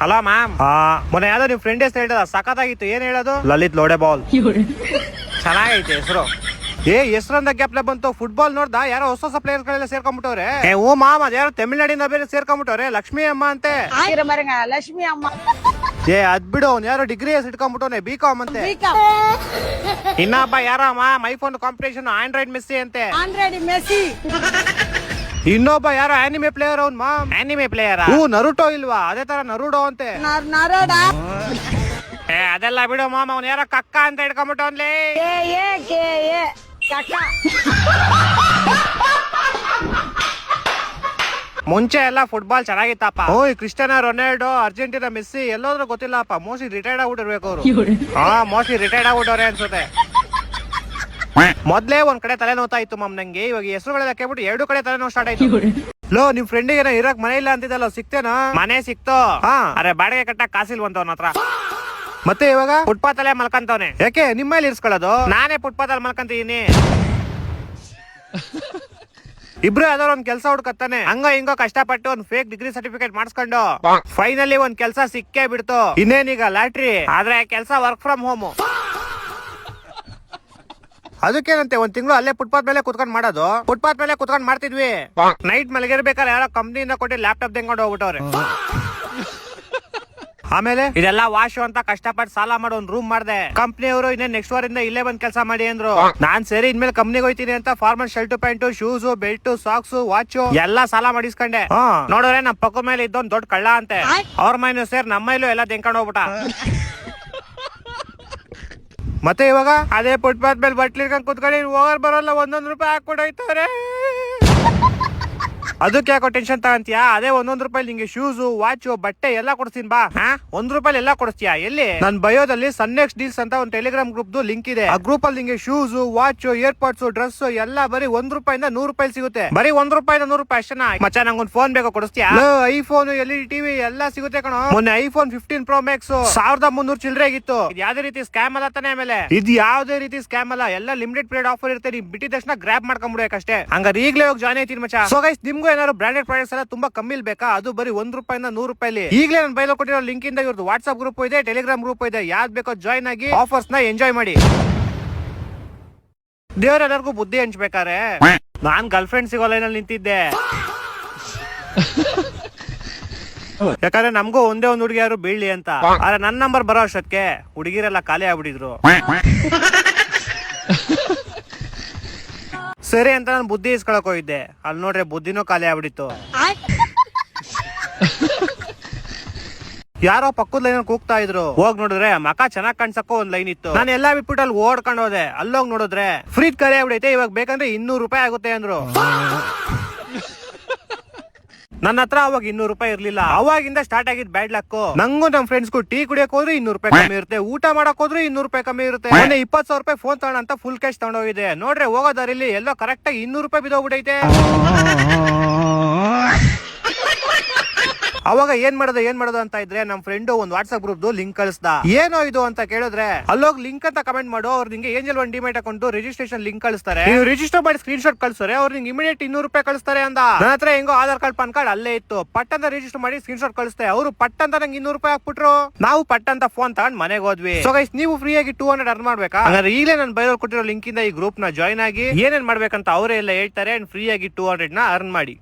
Hello ma'am. ಮೊನ್ನೆ ಯಾವ್ದೋ ನಿಮ್ ಫ್ರೆಂಡ್ ಹೆಸರು ಹೇಳಿದ ಸಖತ್ತಾಗಿತ್ತು. ಏನ್ ಹೇಳೋದು? ಲಲಿತ್ ಲೋಡೆ ಬಾಲ್. ಚೆನ್ನಾಗೈತೆ ಹೆಸರು. ಹೆಸರಂದ ಗ್ಯಾಪ್ಲೆ ಬಂತು. ಫುಟ್ಬಾಲ್ ನೋಡ್ದ ಯಾರೋ ಹೊಸ ಹೊಸ ಪ್ಲೇಯರ್ಸ್ ಗಳೆಲ್ಲ ಸೇರ್ಕೊಂಡ್ಬಿಟ್ಟವ್ರೆ. ಓ ಮಾಮ್, ಅದ್ಯಾರೋ ತಮಿಳ್ನಾಡಿಂದ ಬೇರೆ ಸೇರ್ಕೊಂಡ್ಬಿಟ್ಟವ್ರೆ. ಲಕ್ಷ್ಮಿ ಅಮ್ಮ ಅಂತೆ. ಲಕ್ಷ್ಮಿ ಅಮ್ಮ. ಅದ್ ಬಿಡು, ಅವ್ನು ಯಾರೋ ಡಿಗ್ರಿ ಇಟ್ಕೊಂಡ್ಬಿಟ್ಟವನೆ, ಬಿಕಾಮ್ ಅಂತೆ. ಇನ್ನೊಬ್ಬ ಯಾರೋ mom iPhone competition android Messi ಅಂತೆ. Android Messi. ಇನ್ನೊಬ್ಬ ಯಾರೋ ಆನಿಮೆ ಪ್ಲೇಯರ್ ಅವ್ನ್ ಮಾಮ್. ಆನಿಮೆ ಪ್ಲೇಯರ್ ನರುಟೋ ಇಲ್ವಾ? ಅದೇ ತರ ನರುಡೋ ಅಂತೆ. ನರೋಡ. ಅದೆಲ್ಲ ಬಿಡು ಮಾಮ್, ಅವ್ನು ಯಾರೋ ಕಕ್ಕ ಅಂತ ಇಟ್ಕೊಂಡ್ಬಿಟ್ಟವನ್ಲಿ. ಮುಂಚೆ ಎಲ್ಲ ಫುಟ್ಬಾಲ್ ಚೆನ್ನಾಗಿತ್ತಪ್ಪ. ಕ್ರಿಸ್ಟಿಯಾನೋ ರೊನಾಲ್ಡೋ, ಅರ್ಜೆಂಟಿನಾ ಮೆಸ್ಸಿ ಎಲ್ಲೋದ್ರೂ ಗೊತ್ತಿಲ್ಲಪ್ಪ. ಮೋಸ್ಟ್ಲಿ ರಿಟೈರ್ಡ್ ಆಗ್ಬಿಟ್ಟಿರ್ಬೇಕು ಅವರು. ಮೋಸ್ಟ್ಲಿ ರಿಟೈರ್ಡ್ ಆಗ್ಬಿಟ್ಟವ್ರೆ ಅನ್ಸುತ್ತೆ. ಮೊದ್ಲೇ ಒಂದ್ ಕಡೆ ತಲೆ ನೋತಾ ಇತ್ತು ಮಾಮ್ ನಂಗೆ. ಇವಾಗ ಹೆಸರುಗಳೆಲ್ಲ ಕೇಳ್ಬಿಟ್ಟು ಎರಡು ಕಡೆ ತಲೆ ನೋವು ಸ್ಟಾರ್ಟ್ ಆಯ್ತು. ಲೋ, ನಿಮ್ ಫ್ರೆಂಡಿಗೆ ಇರಕ್ ಮನೆ ಇಲ್ಲ ಅಂತಿದ್ದಲ್ಲ, ಸಿಕ್ತೇನೋ? ಮನೆ ಸಿಕ್ತು. ಅರೆ ಬಾಡಿಗೆ ಕಟ್ಟಕ್ ಕಾಸಿಲ್ವಂತ ಅವನ ಹತ್ರ. ಮತ್ತೆ ಇವಾಗ ಫುಟ್ಪಾತ್ ಅಲ್ಲೇ ಮಲ್ಕಂತವ್ನೆ. ಯಾಕೆ ನಿಮ್ಮ ಮೇಲೆ ಇರ್ಸ್ಕೊಳ್ಳೋದು? ನಾನೇ ಫುಟ್ಪಾತ್ ಅಲ್ಲಿ ಮಲ್ಕಂತಿದೀನಿ. ಇಬ್ರು ಯಾವ್ದಾದ್ರು ಒಂದ್ ಕೆಲ್ಸ ಹುಡ್ಕತ್ತಾನೆ. ಹಂಗ ಹಿಂಗೋ ಕಷ್ಟಪಟ್ಟು ಒಂದ್ ಫೇಕ್ ಡಿಗ್ರಿ ಸರ್ಟಿಫಿಕೇಟ್ ಮಾಡಿಸ್ಕೊಂಡು ಫೈನಲಿ ಒಂದ್ ಕೆಲ್ಸ ಸಿಕ್ಕೇ ಬಿಡ್ತು. ಇನ್ನೇನೀಗ ಲ್ಯಾಟ್ರಿ. ಆದ್ರೆ ಕೆಲ್ಸ ವರ್ಕ್ ಫ್ರಮ್ ಹೋಮ್. ಅದಕ್ಕೇನಂತೆ ಒಂದ್ ತಿಂಗಳು ಅಲ್ಲೇ ಫುಟ್ಪಾತ್ ಮೇಲೆ ಕುತ್ಕೊಂಡ್ ಮಾಡೋದು. ಫುಟ್ಪಾತ್ ಮೇಲೆ ಕುತ್ಕೊಂಡ್ ಮಾಡ್ತಿದ್ವಿ. ನೈಟ್ ಮಲಗಿರ್ಬೇಕಾದ್ರೆ ಯಾರೋ ಕಂಪ್ನಿಯಿಂದ ಕೊಟ್ಟು ಲ್ಯಾಪ್ಟಾಪ್ ತೆಗೆಕೊಂಡು ಹೋಗ್ಬಿಟ್ಟವ್ರೆ. ಆಮೇಲೆ ಇದೆಲ್ಲ ವಾಶ್ ಅಂತ ಕಷ್ಟಪಟ್ಟು ಸಾಲ ಮಾಡಿ ಒಂದ್ ರೂಮ್ ಮಾಡ್ದೆ. ಕಂಪ್ನಿಯವರು ಇನ್ನೇ ನೆಕ್ಸ್ಟ್ ವಾರಿಂದ ಇಲ್ಲೇ ಬಂದ್ ಕೆಲಸ ಮಾಡಿ ಅಂದ್ರು. ನಾನ್ ಸರಿ ಇನ್ಮೇಲೆ ಕಂಪ್ನಿಗೆ ಹೋಯ್ತೀನಿ ಅಂತ formal shirt pant, shoes, belt, socks, watch ಎಲ್ಲಾ ಸಾಲ ಮಾಡಿಸ್ಕೊಂಡೆ. ನೋಡಿದ್ರೆ ನಮ್ ಪಕ್ಕ ಮೇಲೆ ಇದ್ದೊಂದ್ ದೊಡ್ಡ ಕಳ್ಳ ಅಂತೆ. ಅವ್ರ ಮೈನು ಸೇರ್ ನಮ್ಮ ಮೈಲೂ ಎಲ್ಲ ತೆಂಕೊಂಡು ಹೋಗ್ಬಿಟ್ಟ. ಮತ್ತೆ ಇವಾಗ ಅದೇ ಫುಟ್ಪಾತ್ ಮೇಲೆ ಬಟ್ಲಿರ್ಕೊಂಡ್ ಕುತ್ಕೊಂಡು ಹೋಗರ್ ಬರೋಲ್ಲ ₹1 ಹಾಕೊಡೋಯ್ತವ್ರೆ. ಅದಕ್ಕೆ ಯಾಕೋ ಟೆನ್ಷನ್ ತಗಂತೀಯಾ? ಅದೇ ₹1 ನಿಂಗೆ ಶೂಸ್, ವಾಚ್, ಬಟ್ಟೆ ಎಲ್ಲ ಕೊಡ್ತೀನಿ ಬಾ. ₹1 ಎಲ್ಲ ಕೊಡಿಸ್ತೀಯಾ? ಎಲ್ಲಿ? ನನ್ ಬಯೋದಲ್ಲಿ ಸನ್ನೆಕ್ಸ್ ಡೀಲ್ಸ್ ಅಂತ ಒಂದು ಟೆಲಿಗ್ರಾಮ್ ಗ್ರೂಪ್ ಲಿಂಕ್ ಇದೆ. ಆ ಗ್ರೂಪ್ ಅಲ್ಲಿ ನಿಂಗೆ ಶೂಸ್, ವಾಚ್, ಏರ್ಪಾಡ್ಸ್, ಡ್ರೆಸ್ ಎಲ್ಲ ಬರೀ ₹1 ₹100 ಸಿಗುತ್ತೆ. ಬರೀ ₹1 ₹100 ಅಷ್ಟೇನಾ? ಮಚ್ಚ ನಂಗೊಂದು ಫೋನ್ ಬೇಕಾ, ಕೊಡಿಸ್ತೀಯಾ? ಐಫೋನ್, LED ಟಿವಿ ಎಲ್ಲ ಸಿಗುತ್ತೆ ಕಣೋ. ಮೊನ್ನೆ ಐಫೋನ್ 15 Pro Max 1300 ಚಿಲ್ಲರೆ ಆಗಿತ್ತು. ಇದು ಯಾವ್ದೇ ರೀತಿ ಸ್ಕ್ಯಾಮ್ ಅಲ್ಲ ತಾನೆ? ಆಮೇಲೆ ಇದು ಯಾವ್ದೇ ರೀತಿ ಸ್ಕ್ಯಾಮ್ ಅಲ್ಲ, ಎಲ್ಲ ಲಿಮಿಟೆಡ್ ಪೀರಿಯಡ್ ಆಫರ್ ಇರುತ್ತೆ. ನೀವು ಬಿಟ್ಟಿದ ತಕ್ಷಣ ಗ್ರಾಬ್ ಮಾಡ್ಕೊಂಡ್ಬಿಡ್ಬೇಕಷ್ಟೇ. ಹಂಗಾರೆ ಈಗಲೇ ಹೋಗಿ ಜಾಯ್ನ್ ಆಯ್ತೀನಿ ಮಚ್ಚ. ಸೊ ಗೈಸ್, ನಿಮ್ಗೂ ಏನಾದ್ರು ಬ್ರಾಂಡೆಡ್ ಪ್ರಾಡಕ್ಟ್ಸ್ ಎಲ್ಲ ತುಂಬಾ ಕಮ್ಮಿ ಬೇಕಾ? ಅದು ಬರೀ ₹1 ₹100. ಈಗಲೇ ನನ್ನ ಬೈಲ್ ಕೊಟ್ಟಿರೋ ಲಿಂಕ್ ಇಂದ ಇವ್ರದ್ದು ವಾಟ್ಸ್ಆಪ್ ಗ್ರೂಪ್ ಇದೆ, ಟೆಲಿಗ್ರಾಮ್ ಗ್ರೂಪ್ ಇದೆ. ಯಾವ್ದು ಬೇಕೋ ಜಾಯ್ನ್ ಆಗಿ ಆಫರ್ಸ್ ನ ಎಂಜಾಯ್ ಮಾಡಿ. ದೇವರೆಲ್ಲರಿಗೂ ಬುದ್ಧಿ ಹಂಚ್ಬೇಕಾರೆ ನಾನ್ ಗರ್ಲ್ ಫ್ರೆಂಡ್ ಸಿಗೋ ಲೈನಲ್ಲಿ ನಿಂತಿದ್ದೆ. ಯಾಕಂದ್ರೆ ನಮಗೂ ಒಂದೇ ಒಂದ್ ಹುಡುಗಿ ಯಾರು ಬೀಳ್ಲಿ ಅಂತ. ಆದ್ರೆ ನನ್ನ ನಂಬರ್ ಬರೋ ಅಷ್ಟಕ್ಕೆ ಹುಡುಗಿರೆಲ್ಲ ಖಾಲಿ ಆಗ್ಬಿಟ್ಟಿದ್ರು. ಸರಿ ಅಂತ ನಾನು ಬುದ್ಧಿ ಇಸ್ಕೊಳಕ್ ಹೋಗಿದ್ದೆ. ಅಲ್ಲಿ ನೋಡ್ರೆ ಬುದ್ಧಿನೂ ಖಾಲಿ ಆಗ್ಬಿಟ್ಟಿತ್ತು. ಯಾರೋ ಪಕ್ಕದ ಲೈನ್ ಕೂಗ್ತಾ ಇದ್ರು. ಹೋಗ್ ನೋಡಿದ್ರೆ ಮಕ ಚೆನ್ನಾಗ್ ಕಾಣ್ಸಕ್ಕೋ ಒಂದ್ ಲೈನ್ ಇತ್ತು. ನಾನು ಎಲ್ಲಾ ಬಿಟ್ಬಿಟ್ಟು ಅಲ್ಲಿ ಓಡ್ಕೊಂಡು ಹೋದೆ. ಅಲ್ಲೋಗ್ ನೋಡಿದ್ರೆ ಫ್ರೀ ಖಾಲಿ ಆಗ್ಬಿಡೈತೆ. ಇವಾಗ ಬೇಕಂದ್ರೆ ₹200 ಆಗುತ್ತೆ ಅಂದ್ರು. ನನ್ನ ಹತ್ರ ಅವಾಗ ₹200 ಇರ್ಲಿಲ್ಲ. ಅವಾಗಿಂದ ಸ್ಟಾರ್ಟ್ ಆಗಿದ್ ಬ್ಯಾಡ್ ಲಕ್. ನಂಗೂ ನಮ್ ಫ್ರೆಂಡ್ಸ್ಗೂ ಟೀ ಕುಡಿಯಕ್ ಹೋದ್ರೆ ₹200 ಕಮ್ಮಿ ಇರುತ್ತೆ. ಊಟ ಮಾಡಕ್ ಹೋದ್ರೆ ₹200 ಕಮ್ಮಿ ಇರುತ್ತೆ. ₹20,000 ಫೋನ್ ತಗೋಣ ಅಂತ ಫುಲ್ ಕ್ಯಾಶ್ ತಗೊಂಡೋಗಿದೆ. ನೋಡ್ರೆ ಹೋಗೋದಾರಿಲಿ ಎಲ್ಲೋ ಕರೆಕ್ಟ್ ಆಗಿ ₹200 ಬಿದ್ದೋಗ್ಬಿಟ್ಟೈತೆ. ಅವಾಗ ಏನ್ ಮಾಡೋದು ಅಂತ ಇದ್ರೆ ನಮ್ ಫ್ರೆಂಡ್ ಒಂದ್ ವಾಟ್ಸ್ಆಪ್ ಗ್ರೂಪ್ ಲಿಂಕ್ ಕಳಿಸ್ದ. ಏನೋ ಇದು ಅಂತ ಕೇಳಿದ್ರೆ ಅಲ್ಲೋಗ್ ಲಿಂಕ್ ಅಂತ ಕಮೆಂಟ್ ಮಾಡು. ಅವ್ರು ನಿಂಗೆ angel one demat account registration link ಕಳಿಸ್ತಾರೆ. ನೀವು ರಿಜಿಸ್ಟರ್ ಮಾಡಿ ಸ್ಕ್ರೀನ್ ಶಾಟ್ ಕಳಿಸ್ತಾರೆ. ಅವ್ರು ನಿಂಗೆ ಇಮಿಡಿಯೇಟ್ ₹200 ಕಳಿಸ್ತಾರೆ ಅಂದ. ನನ್ನ ಹತ್ರ ಹೆಂಗೋ ಆಧಾರ್ ಕಾರ್ಡ್, ಪಾನ್ ಕಾರ್ಡ್ ಅಲ್ಲೇ ಇತ್ತು. ಪಟ್ ಅಂತ ರಿಜಿಸ್ಟರ್ ಮಾಡಿ ಸ್ಕ್ರೀನ್ ಶಾಟ್ ಕಳಿಸ್ತೆ. ಅವರು ಪಟ್ ಅಂತ ನಂಗೆ ₹200 ಹಾಕ್ಬಿಟ್ರು. ನಾವು ಪಟ್ ಅಂತ ಫೋನ್ ತಗೊಂಡ್ ಮನೆಗೆ ಹೋದ್ವಿ. ಸೊ ಗೈಸ್, ನೀವು ಫ್ರೀ ಆಗಿ 200 ಅರ್ನ್ ಮಾಡ್ಬೇಕಾ? ಹಾಗಾದ್ರೆ ಈಗಲೇ ನಾನು ಬೈಲ್ ಕೊಟ್ಟಿರೋ ಲಿಂಕ್ ಇಂದ ಈ ಗ್ರೂಪ್ ನ ಜಾಯ್ನ್ ಆಗಿ ಏನೇನ್ ಮಾಡ್ಬೇಕಂತ ಅವರೇ ಎಲ್ಲ ಹೇಳ್ತಾರೆ. ಫ್ರೀ ಆಗಿ 200 ನ ಅರ್ನ್ ಮಾಡಿ.